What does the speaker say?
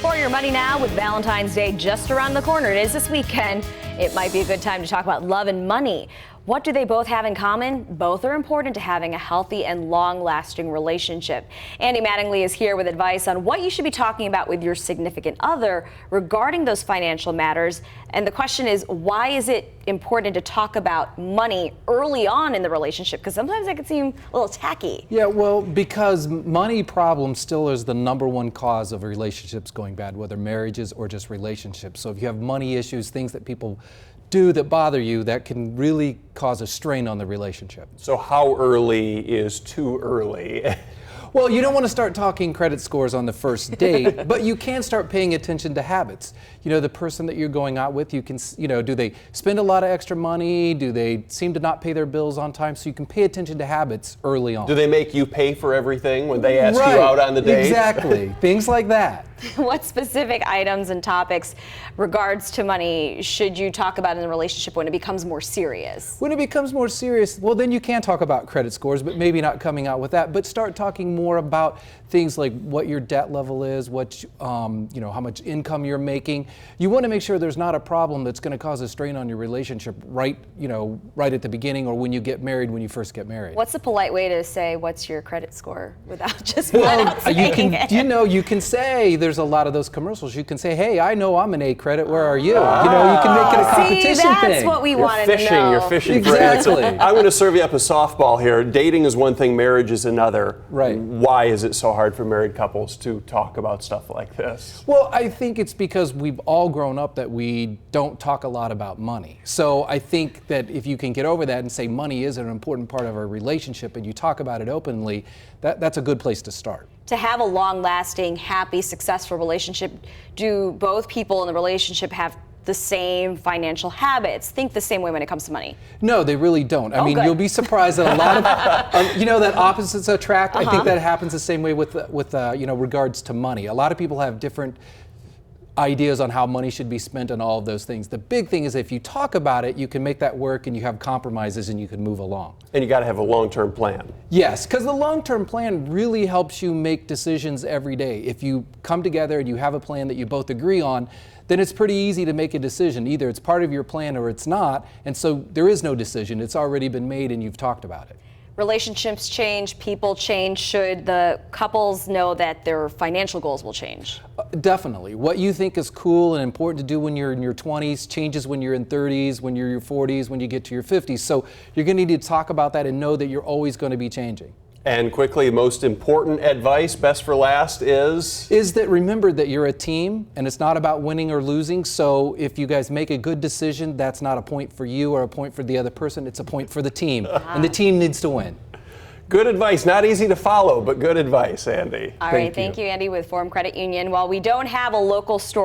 For your money now, with Valentine's Day just around the corner, it is this weekend, it might be a good time to talk about love and money. What do they both have in common? Both are important to having a healthy and long-lasting relationship. Andy Mattingly is here with advice on what you should be talking about with your significant other regarding those financial matters. And the question is, why is it important to talk about money early on in the relationship? Because sometimes that can seem a little tacky. Yeah, well, because money problems still is the #1 cause of relationships going bad, whether marriages or just relationships. So if you have money issues, things that people do that bother you, that can really cause a strain on the relationship. So how early is too early? Well, you don't want to start talking credit scores on the first date, but you can start paying attention to habits. You know, the person that you're going out with, you can, do they spend a lot of extra money? Do they seem to not pay their bills on time? So you can pay attention to habits early on. Do they make you pay for everything when they ask you out on the date? Exactly, things like that. What specific items and topics regards to money should you talk about in the relationship when it becomes more serious? When it becomes more serious, well, then you can talk about credit scores, but maybe not coming out with that. But start talking more about things like what your debt level is, what how much income you're making. You want to make sure there's not a problem that's going to cause a strain on your relationship right at the beginning or when you get married, when you first get married. What's a polite way to say what's your credit score without just flat out saying it? You can say, there's a lot of those commercials. You can say, hey, I know I'm an A credit. Where are you? You can make it a competition See, that's thing. what we wanted to know. You're fishing Exactly. for answers. I'm going to serve you up a softball here. Dating is one thing, marriage is another. Right. Why is it so hard for married couples to talk about stuff like this? Well, I think it's because we've all grown up that we don't talk a lot about money. So I think that if you can get over that and say money is an important part of our relationship and you talk about it openly, that's a good place to start. To have a long-lasting, happy, successful relationship, do both people in the relationship have the same financial habits, think the same way when it comes to money? No, they really don't. I mean, good. you'll be surprised that a lot of, that opposites attract. I think that happens the same way with regards to money. A lot of people have different ideas on how money should be spent and all of those things. The big thing is if you talk about it, you can make that work and you have compromises and you can move along. And you got to have a long-term plan. Yes, because the long-term plan really helps you make decisions every day. If you come together and you have a plan that you both agree on, then it's pretty easy to make a decision. Either it's part of your plan or it's not, and so there is no decision. It's already been made and you've talked about it. Relationships change, people change. Should the couples know that their financial goals will change? Definitely. What you think is cool and important to do when you're in your 20s changes when you're in 30s, when you're in your 40s, when you get to your 50s. So you're going to need to talk about that and know that you're always going to be changing. And quickly, most important advice, best for last, is that remember that you're a team and it's not about winning or losing. So if you guys make a good decision, that's not a point for you or a point for the other person. It's a point for the team. And the team needs to win. Good advice. Not easy to follow, but good advice, Andy. All right, thank you, Andy, with Forum Credit Union. While we don't have a local store